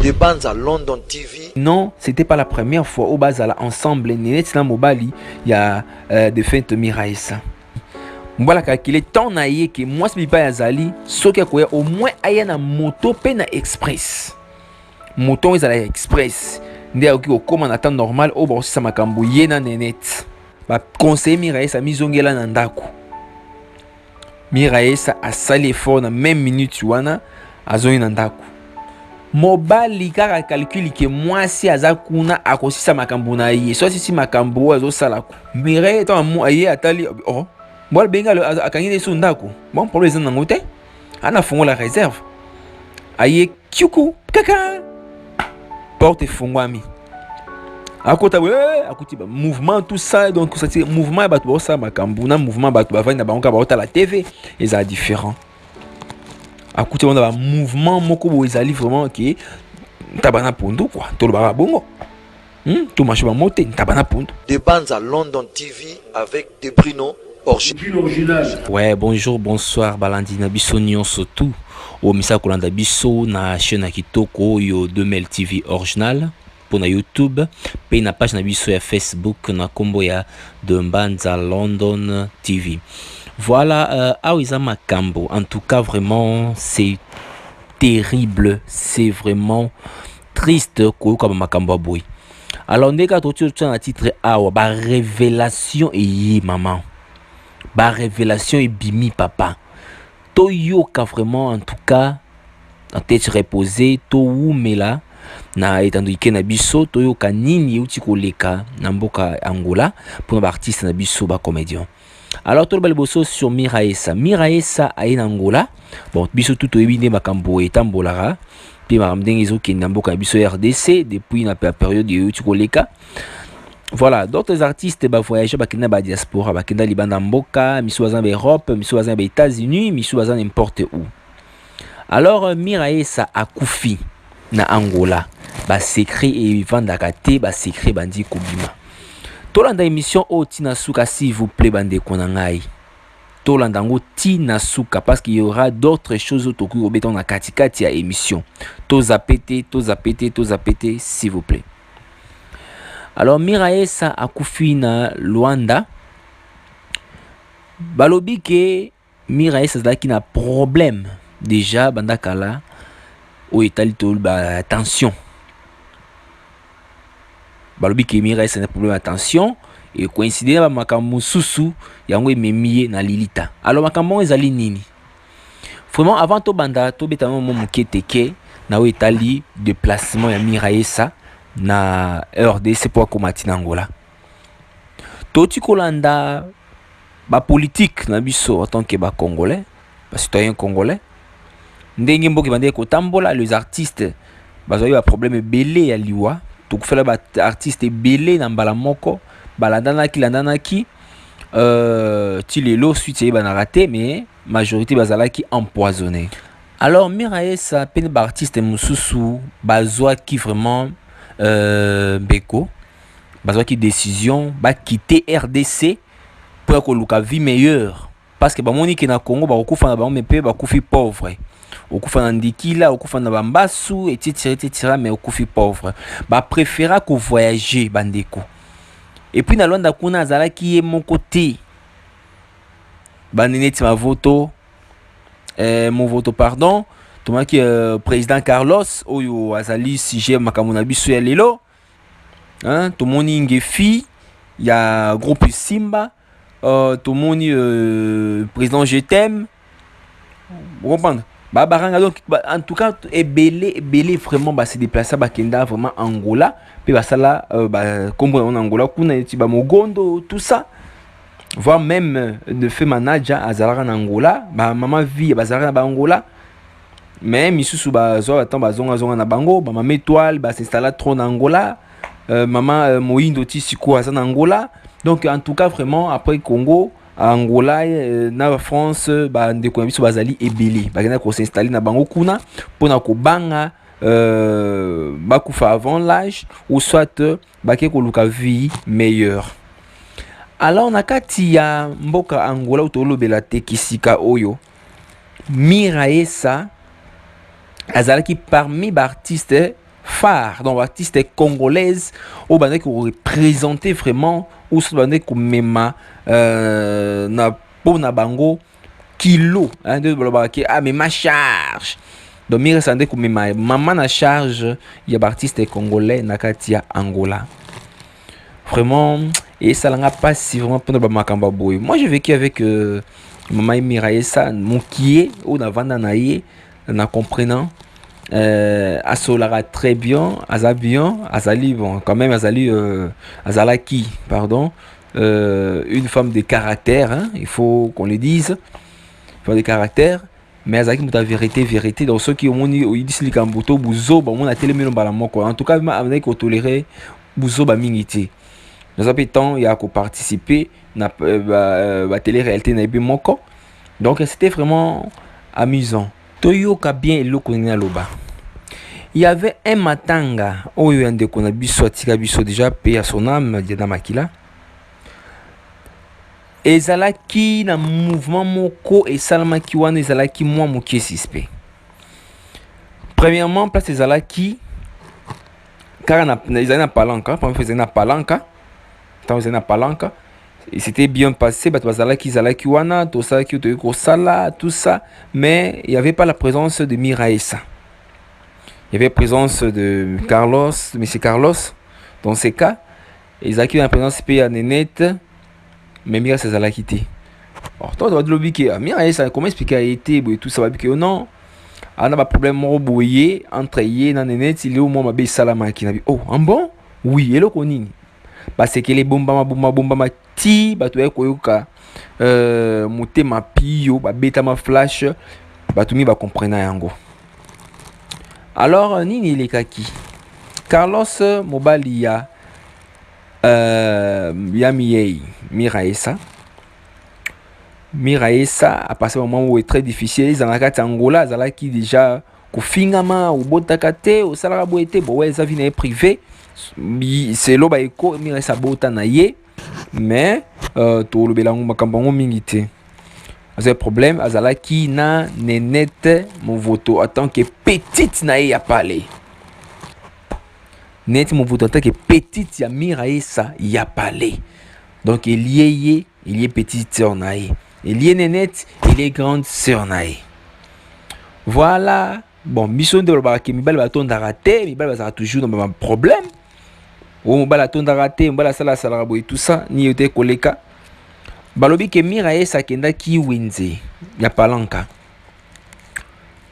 Des bandes à London TV. Non, c'était pas la première fois au Bazala ensemble. Nénet na mobali, il y a de fête Miraïsa. Mbala calculé tant naïe que moi ce pas yazali, ce qui a quoi au moins aya na moto pe na express. Moto ezala express. Ndé oki au comme en temps normal au ba ça makambo yena Nénet. Ba conseiller Miraïsa mizongela na ndako. Miraïsa a sali effort na même minute wana azoi na ndako. Mobali kaka calcule que moi si azakuna akosisa makambo na ye so si makambo azo sala ko mire to amu aye atali oh bol benga akangi ne ndako bon problème c'est nango te ana fongo la réserve aye kyuku kaka porte fongwami akota akuti ba mouvement tout ça donc ça c'est mouvement ba to ça makambo na mouvement ba to ba vana ba onka ba la TV ils sont différents. Écoutez, on a un mouvement moko boezali vraiment qui tabana pondo quoi tout le bara bongo tout marche ba moté tabana pondo. Des bandes à London TV avec des Bruno original. Ouais, bonjour, bonsoir balandina biso nyonso tout au misa kolanda biso na chaîne kitoko yo 2000 TV original pour na YouTube pe na page na biso ya Facebook na kombo ya de bandes à London TV. Voilà, Aouiza Makambo. En tout cas, vraiment, c'est terrible. C'est vraiment triste. Alors, on est un titre Awa. Ba révélation et maman. Ba révélation et bimi papa. Toyoka vraiment, en tout cas, en tête reposée. To oumela. Na etandoike na biso. Toyoka nini uti koleka. Na mboka Angola. Pour nos artistes na biso ba comédien. Alors tout le bosso sur Miraïsa a en Angola. Bon biso tout ebine makambo etambolara. Puis maramdeng ezoki na mboka biso RDC depuis na période de Utikoleka. Voilà, d'autres artistes ba voyager ba kina ba diaspora, ba kina libanda mboka, miso bazan ba Europe, miso bazan ba États-Unis, miso bazan n'importe où. Alors Miraïsa a koufi na Angola. Ba secret et vandaka te ba secret bandi kobima. Tolanda émission au Tinasuka s'il vous plaît bande konangai. Tolanda ngo Tinasuka parce qu'il y aura d'autres choses autour au béton na katikati ya émission. Tozapete s'il vous plaît. Alors Miraïsa akufi na Luanda. Balobi ke Miraïsa zaki na problème déjà bandakala au Italie tol ba attention. Balobi ke Miraïsa na problème attention et coïncider ba makambo susu yango ememie na Lilita. Alors makambo ezali nini? Vraiment avant to banda to betamo mo muketeke na o Italie déplacement ya Miraïsa na RDC pour komati na Angola. Toti kolanda ba politique na biso en tant que ba congolais, ba citoyen congolais. Ndenge mboki bande ko tambola les artistes bazoyi ba problème belé ya liwa. Donc faire ba artiste belé na mbala moko balandanaki tilelo suite ba na raté mais majorité bazalaki empoisonné. Alors Miraïsa peine ba artiste mususu bazwa qui vraiment beko bazwa qui décision ba quitter RDC pour que luka vie meilleure parce que ba moni ke na Congo ba okufa na ba mpe ba kufi pauvre. Okufa na ndikila okufa na bambasu etc mais okufi pauvre ba préféra ko voyager bandeko et puis na londa kuna azala ki ye mon côté baneneti ma voto mon voto pardon toma ki président Carlos oyo azali sujet makambo na biso ya lelo hein tomoni ngefi ya groupe Simba tomoni président Je t'aime vous comprenez. Donc en tout cas belé vraiment se déplacer bakenda vraiment Angola puis basala comme en Angola kuna ti ba mogondo tout ça voire même de fait manager azala en Angola ba maman vie bazala ba Angola mais misusu bazo attend bazonga na bango ba mama étoile ba s'installer trop en Angola maman Moindo ti siko azana Angola donc en tout cas vraiment après Congo Angola na France ba ndeko biso bazali ebele bagenda ko s'installer na bango kuna pona ko banga bakufa avant l'âge ou soit bake ko luka vie meilleure. Alors na kati ya mboka Angola utolobela te kisika oyo Miraïsa azalaki parmi ba artistes phare, donc artiste congolaise au bande qui représenter vraiment ou ce bande comme mema na pona bango kilo hein de balobaki ah mais ma charge donc mire sande comme mema maman na charge il y a artiste congolais na katia Angola vraiment et ça l'a pas si vraiment pour ba makamba boy. Moi j'ai vécu avec maman Miraessa mon kié ou na vanda na ye na comprenant Asolara très bien, Azali bon, quand même Azalaki, pardon, une femme de caractère, hein, il faut qu'on le dise, femme de caractère, mais Azalaki muta vérité, donc ceux qui ont dit les Kambuto, Bouzo, bon, on a télé mino balamoko, en tout cas, avec qu'on toléré Bouzo bamingiti. Dans un peu de temps, il y a qu'à participer, na télé-réalité na moko, donc c'était vraiment amusant. Toyoka bien eloko na loba. Il y avait un matanga oyo yande kona biso atika biso déjà paix à son âme Diana Makila. Ezalaki na mouvement moko et salamaki wana ezalaki moi mokie suspect. Premièrement place ezalaki car na ezalaki palanka, première fois ezalaki palanka. Tant ezalaki palanka. Et c'était bien passé, zalaki wana, tout ça, tout ça, mais il n'y avait pas la présence de Miraessa. Il y avait la présence de Carlos, M. Carlos, dans ces cas, ils ont la présence de Nénette, mais Miraessa a quitté. Alors, toi, tu vas dire que Miraessa, comment expliquer à été, tout ça va dire que non, on a un problème entre Yé et Nénette, il est au moins ma belle salama qui n'a dit, oh, en bon? Oui, et le conning. Parce que les bomba ti bato ya koyoka motema pio ba beta ma flash bato mi ba comprendre yango. Alors nini lekaki Carlos Mobali ya Miraessa a passé un moment où est très difficile dans la carte Angola zalaki déjà ko fingama ou botakate au salara boete bo ouais ça vient privé. C'est lo ba eko Miraessa bota na ye mais to lo belango makambango mingi te. C'est problème azalaki na Nénette mon voto en tant que petite na ya parler. Nénette mon voto en tant que petite ya Miraessa ya parler. Donc il est petite sœur na ye. Il y est Nénette, il est grande sœur na ye. Voilà. Bon, mission de l'obaki mibal baton d'arrêter, mibal va toujours dans un problème. O mbala tonda raté mbala sala sala boy tout ça ni yote koleka balobi ke Miraessa kenda ki winze ya palanka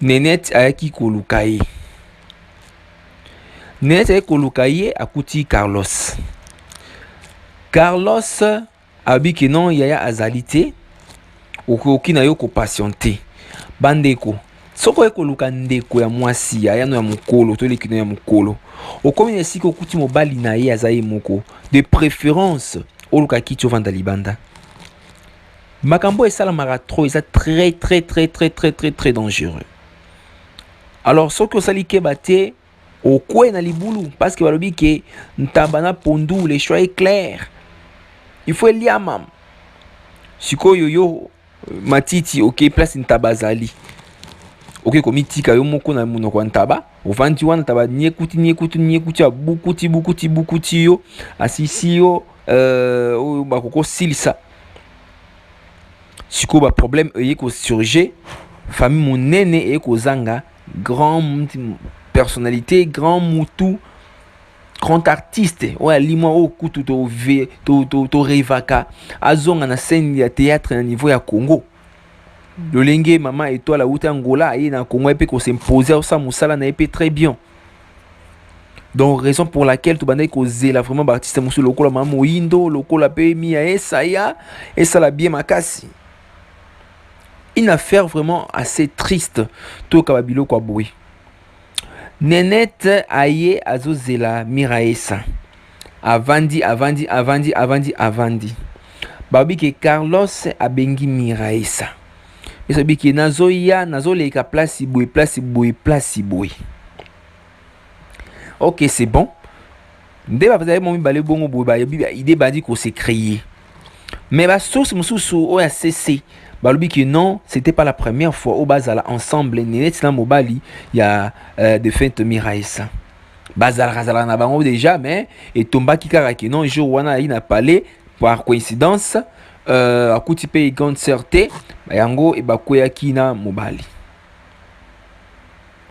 Nénette ayaki kolukaye Nénette ayaki kolukaye akuti Carlos abi ke non yaya azalité okoki na yo ko patienter bandeko soko ekoluka ndeko ya mwasi ya no ya mukolo to likino ya mukolo okomi na siko kuti mobali na ye azaye moko de préférence oluka kiti ovanda libanda makambo esalamaka trop eza très dangereux. Alors soki osali keba te okwe na libulu parce que balobi ke ntaba na pondu le choix est clair il faut eliamam sikoyo yo matiti ok place ntaba azali ok komitika yo moko na munoko ya ntaba ovandi wana taba niekuti ya bukuti yo asisi yo oyo bakoko silisa sikoyo ba problème eye ko surge famille monene eye kozanga grand personnalité grand mutu grand artiste oyo alima oyo kutu to revaka azonga na scène ya théâtre na niveau ya Congo. Lolenge maman étoile à Outa Angola et na Congo et ko s'imposer au sa musala na épée très bien. Donc raison pour laquelle tout bandai ko zela vraiment artiste musu lokola maman Indo lokola pe mi a esaya et ça la bien makasi. Une affaire vraiment assez triste to kababilo kwa boui. Nénette aye azozela Miraessa. Avandi. Babi ke Carlos abengi Miraessa. Et ça dit que nazoleka place boy. Ok, c'est bon. Dès que vous avez mon balé bon boy, idée badi qu'on s'est créé. Mais la source mususu a cessé. Balobi que non, c'était pas la première fois au bazala ensemble Nénette na mobali il y a de fête Miraessa. bazala na bango déjà mais etombaki kaka ke non jour wana ayi na palais par coïncidence akuti pe concert te yango ebakweyaki na mobali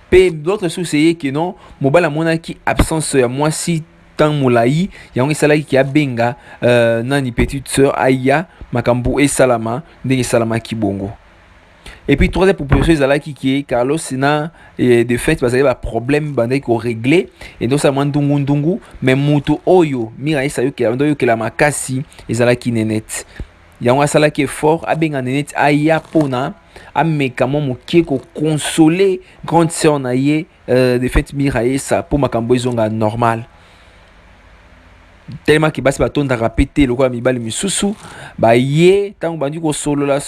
pe d'autres sources ye ke non mobali amonaki absence ya mwasi tant molai yango esalaki ki abenga nani petite sœur aya makambo esalama ndenge esalamaki bongo. Et puis troisième proposition ezalaki qui est Carlos Sina et de fait bazali ba problème bandai ko régler et donc ça mandungu ndungu mais mutu oyo mira isa yo ke ndo yo ke la makasi ezalaki nenet yango asalaki fort abenga nenet aya pona amekamo mokie ko consoler grande sœur na ye de fait mira isa pour makambo ezonga normal tellement que basi batonda rapete lokola mibali misusu ba ye tango bandi ko solola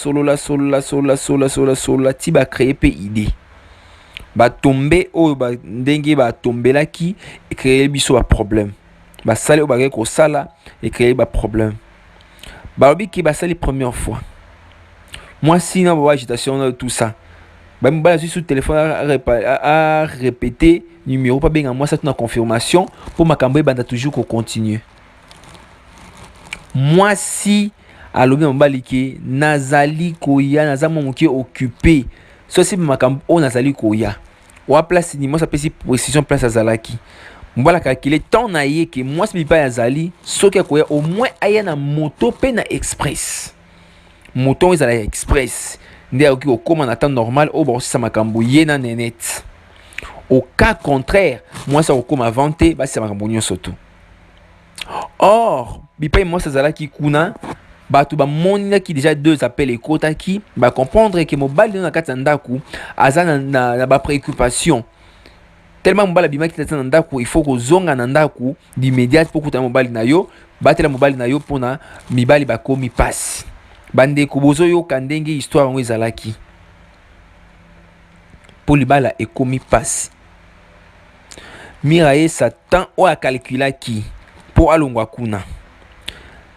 ti ba créer pe idée ba tomber o ba ndenge ba tombelaki et créer biso ba problème ba sali o ba ko sala et créer ba problème ba obi ki ba sali première fois moi si na ba agitation tout ça ba mbala sur téléphone à répéter numéro pas bien moi ça une confirmation pour makambo banda toujours qu'on continue moi si alobi mbali ki nazali koya nazama moki occupé so si makambo o nazali koya wa place ni moi ça peut si précision place azalaki mbala calculer temps na ye que moi si pas azali soki koya au moins aya na moto pe na express moto ezala express nde oki okoma na temps normal o ba ça makambo ye na nenet. Au cas contraire, moi ça okoma vanter ba ça makambo nyonso tout. Or, bipa moi ça zala ki kuna batu ba monina ki déjà deux appels et kota ki ba comprendre que mobile na kati ndaku azana na ba préoccupation. Tellement mobile bima ki tata ndaku il faut ko zonga na ndaku d'immédiat pour kuta mobile na yo, batela mobile na yo pona mibali ba komi passe. Bande ko bozo yo kandenge histoire ngo ezalaki. Pour libala et komi passe. Miraye Satan o a calculé qui pour alongwa kuna.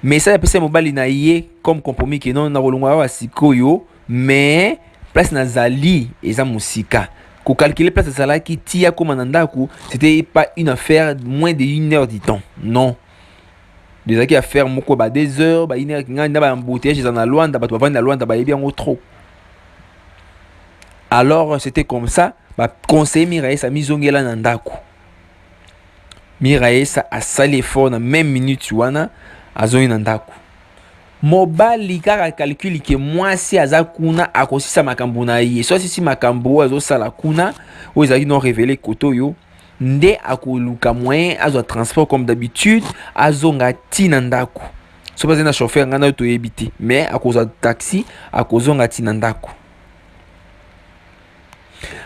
Mais ça pese mobali na ye comme compromis que non na rolongwa wa sikoyo mais place na zali eza musika. Ko calculer place zala ki tia comme nandaku, c'était pas une affaire moins de 1 heure du temps. Non. Déjà qui affaire moko ba 2 heures, ba 1 heure nganda ba embouteillage dans la Luanda, ba to va na Luanda ba yebi en trop. Alors c'était comme ça, ba conseiller Miraye sa mizongela nandaku. Miraye sa asali effort na même minute wana azoni nandaku. Mobali kaka calcule que moi si azakuna akosisa makambo na ye. So si makambo azo sala kuna, o ezali non révélé koto yo, nde akoluka moyen azo transport comme d'habitude, azonga ti nandaku. So pas na chauffeur ngana to yebiti, mais akoza taxi akozonga ti nandaku.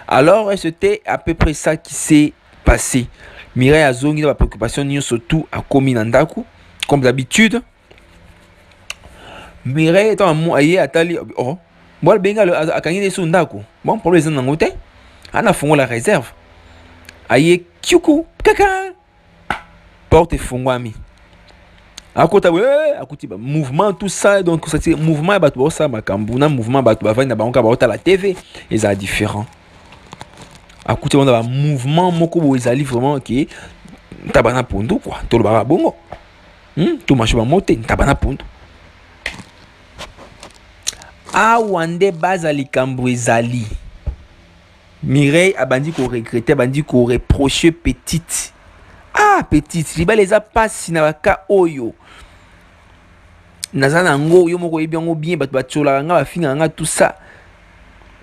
Alors c'était à peu près ça qui s'est passé. Mireille a zongi la préoccupation ni surtout à komi nandaku comme d'habitude. Mireille est en moyen atali oh moi benga a kangi de sundaku. Bon problème na ngote. Ana fongo la réserve. Aye kyuku kaka. Porte fongwami. Akota akuti ba mouvement tout ça donc ça c'est mouvement ba to ça makambu na mouvement ba to ba vana ba onka ba ota la TV et ça différent. Akuti on a un mouvement moko bo ezali vraiment que tabana pondo quoi to le ba bongo to marche ba moté tabana pondo awande bazali kambo ezali Mireille abandi ko regretter bandi ko reprocher petite petite libala eza pasi na baka oyo nazana ngo yo moko yebi ngo bien bato batchola nga bafinga nga tout ça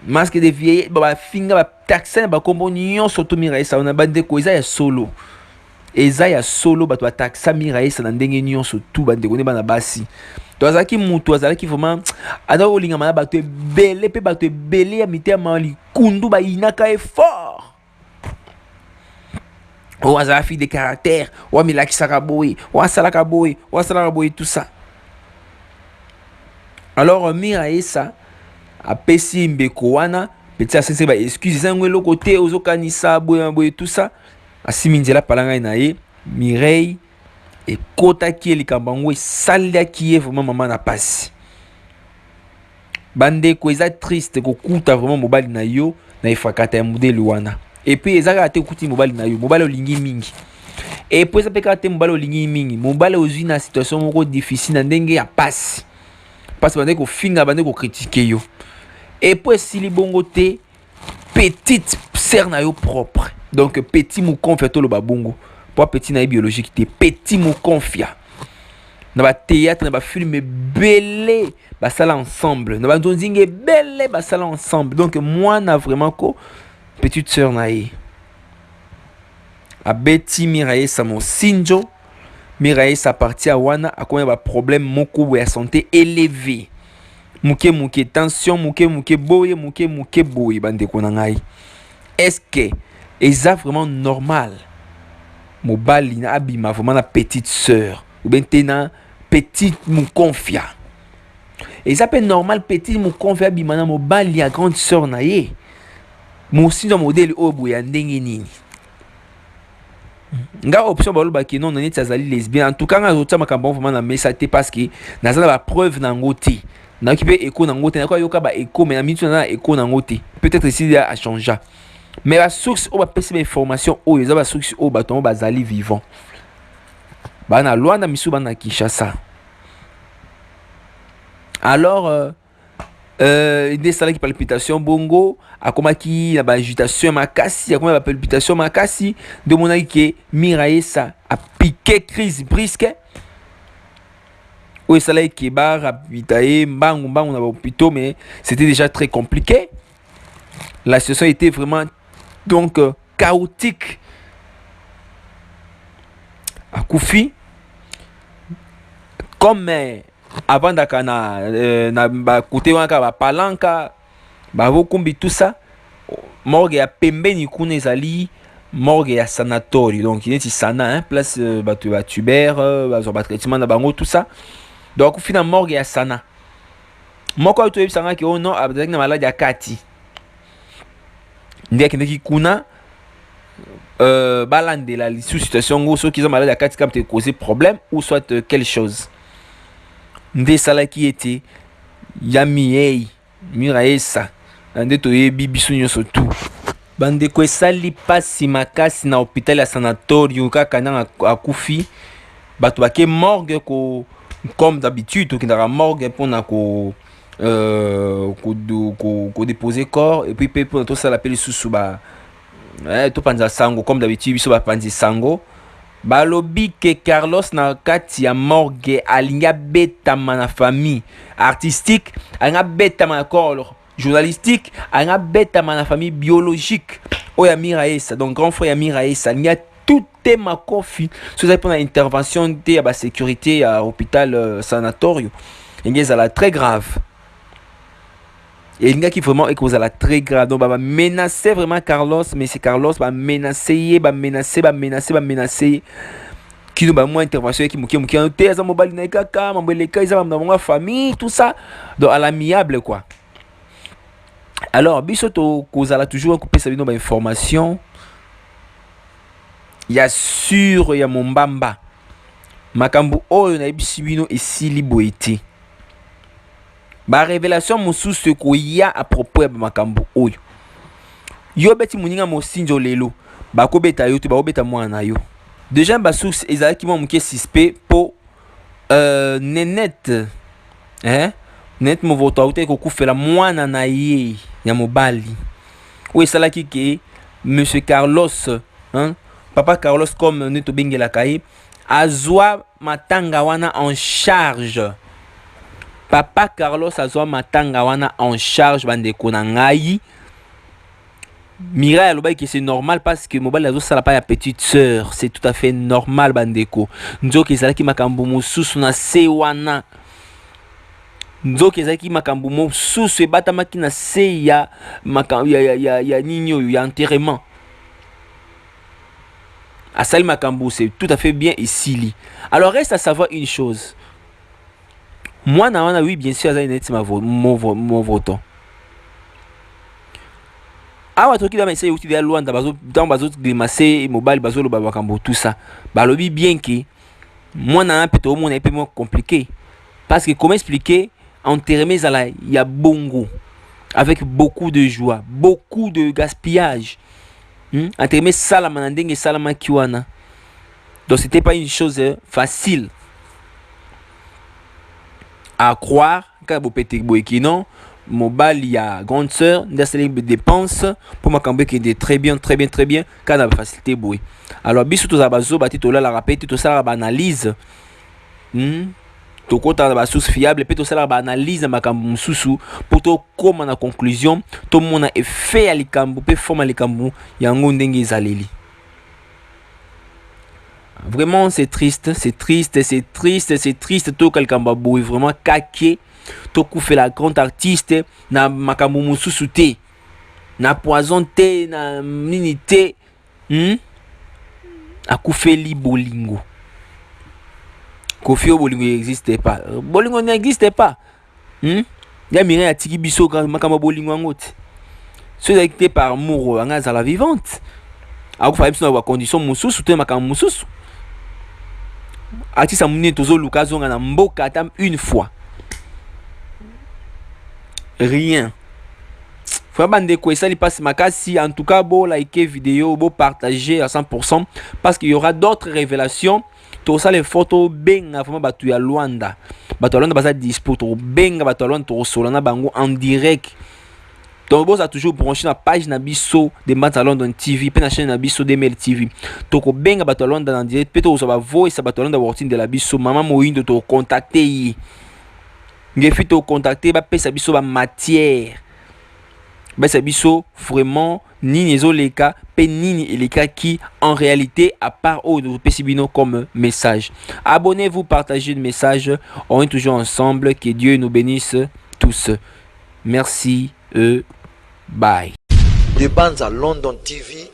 masque de vieille ba finga ba taxer ba kombo nyonso to Miraye sa na bande ko eza ya solo bato ba taxa Miraye sa na ndenge nyonso tout bande ko ne bana basi to azaki mutu azalaki vraiment ada olinga mana bato ebele pe bato ebele ya mitema likundu ba inaka effort o azala fille de caractère o milaki sakaboy o salaka boy tout ça. Alors Miraye sa apesi mbeko wana petit asense ba excuse zango lo côté ozokanisa boy tout ça asiminzela palanga na ye Mireille et kota ki likambango salia ki vraiment maman na passe bande ko eza triste ko kuta vraiment mobali na yo na ifakata ya modèle wana et puis ezaka te kuti mobali na yo mobali olingi mingi et puis ça peut ka te mobali olingi mingi mobali ozwi na situation moko difficile na ndenge ya pasi parce bande ko finga bande ko critiquer yo et puis si li bongo te petite sœur na yo propre donc petit mou confia to lo babongo pour petit na biologique te petit mou confia na ba théâtre na ba film belé ba sala ensemble na ba ndonzinge belé ba sala ensemble donc moi na vraiment ko petite sœur na ye a beti miraye sa mon sinjo miraye sa partie à wana a combien ba problème moko ya santé élevé muke tension muke boye bande ko na ngai est-ce que eza vraiment normal mobali na abima vraiment na petite sœur ou bien tena petite mou confia et ça peut normal petite mou confia abima na mobali ya grande sœur na ye mo sinjo modèle obo ya ndenge nini nga option baloba ki non nani tazali lesbien en tout cas nga zotia makambo vraiment na mesa te parce que nazala ba preuve na ngoti na ki pe écho na ngoti na ko yoka ba écho mais na mitu na écho na ngoti peut-être ici a changé mais la source o ba pesi ba information o eza ba source o ba ton bazali vivant ba na Luanda misu ba na Kinshasa alors des salles qui palpitation bongo akomaki na ba agitation makasi akomaki ba palpitation makasi de monaki ke miraye ça a piqué crise brisque ou ça là qui ba rapitaye mbangu na ba hôpital mais c'était déjà très compliqué la situation était vraiment donc chaotique akufi comme avant d'akana na ba côté wanka ba palanka ba vokumbi tout ça morgue ya pembeni kuna ezali morgue ya sanatorium donc il est sana hein place batu ba tuber ba traitement na bango tout ça donc fina morgue ya sana moko to yebisanga ki ono abadaki na maladie ya kati ndeki ndeki kuna balandela li sous situation ngo so ki za maladie ya kati comme te causer problème ou soit quelque chose nde salaki ete ya miyei miraesa nde toyebi biso nyonso tu bandeko esali pasi makasi na hôpital ya sanatorium kaka nanga akufi bato bake morgue ko comme d'habitude tokendaka morgue mpona ko déposer corps et puis pe mpona tosala pe lisusu ba topanza sango comme d'habitude biso bapanzi sango balobi ke Carlos na kati ya morgue alingi abetama na famille artistique alingi abetama na corps journalistique alingi abetama na famille biologique oyo ya Miraesa donc grand frère ya Miraesa alingi tout te makofi so ezali mpona intervention te ya basécurité ya hôpital sanatorium elingi ezala très grave et il y a qui vraiment est très grave donc bah menacer vraiment Carlos mais c'est Carlos bah menacer qui nous bah moins intervention qui mouki en tête ça mobile na kaka mambele kai ça ma famille tout ça donc à l'amiable quoi alors biso to kozala toujours couper ça bino ba information ya sûr ya mombamba makambu oyo na bisi bino esili boete ba révélation mosusu ko ya à propos ya makambo oyo yo beti muninga mosinjo lelo bako beta yo to ba beta mwana yo déjà ba source ezalaki mo muke suspect po Nenette net mo voto auto ko kufela mwana na ye ya mobali o esalaki ke monsieur Carlos papa Carlos comme neto bengela kai azwa matanga wana en charge. Papa Carlos azwa matanga wana en charge bandeko na ngai. Mira aloba que c'est normal parce que mobile azo sala pa ya petite sœur, c'est tout à fait normal bandeko. Nzoki ezalaki makambo mosusu na se wana. Nzoki ezalaki makambo mosusu ebatamaki na se ya makambo ya nini oyo ya enterrement. Asali makambo c'est tout à fait bien ici. Alors reste à savoir une chose. Moi, oui, bien sûr, mon vote. Ah, tu as essayé de faire loin dans bazo grimacer mobile bazo le babakambo tout ça. Balobi bien que moi na peut-être mon un peu moins compliqué parce que comment expliquer enterrer zala ya bongo avec beaucoup de joie, beaucoup de gaspillage. Entre salama na ndenge salama kiwana. Donc c'était pas une chose facile à croire. Quand vous pétez non, mobile il y a grande sœur, des dépenses pour ma cambe qui est très bien quand on a facilité boy. Alors biso to zabazo bati to la rappel to ça la analyse. To kota ba source fiable pe to ça la analyse makambo mususu pour to comme na conclusion to mona effet ya likambo pe forme likambo yango ndenge ezaleli. Vraiment c'est triste. Tout quelqu'un baboué vraiment caqué. Tout coup fait la grande artiste na makambo mususu te. Na poison te na minité. A fait li bolingo. Kofi bolingo n'existait pas. Bolingo n'existait pas. Ya miré a tiki biso makambo bolingo ngote. Ceux actés par amour à la vivante. A fait une condition mususu te makambo mususu. Artiste amune tozo luka zonga na mboka tam une fois. Rien. Faut bande quoi ça li passe makasi en tout cas beau liker vidéo, beau partager à 100% parce qu'il y aura d'autres révélations. Tout ça les photos benga vraiment batu ya Luanda. Batu ya Luanda basa dispo to benga batu ya Luanda to solana bango en direct. Donc vous a toujours branché la page Nabiso de Mata London TV, puis la chaîne Nabiso de Mail TV. Donc benga Bata London en direct, peut-être vous avez voix ça Bata London working de la biso, maman Moïndo to contacter. Ngefi to contacter ba pesa biso ba matière. Ba sa biso vraiment ni nezoleka, pe ni eleka qui en réalité à part au de pesibino comme message. Abonnez-vous, partagez le message. On est toujours ensemble, que Dieu nous bénisse tous. Merci. Bye. De Banza London TV.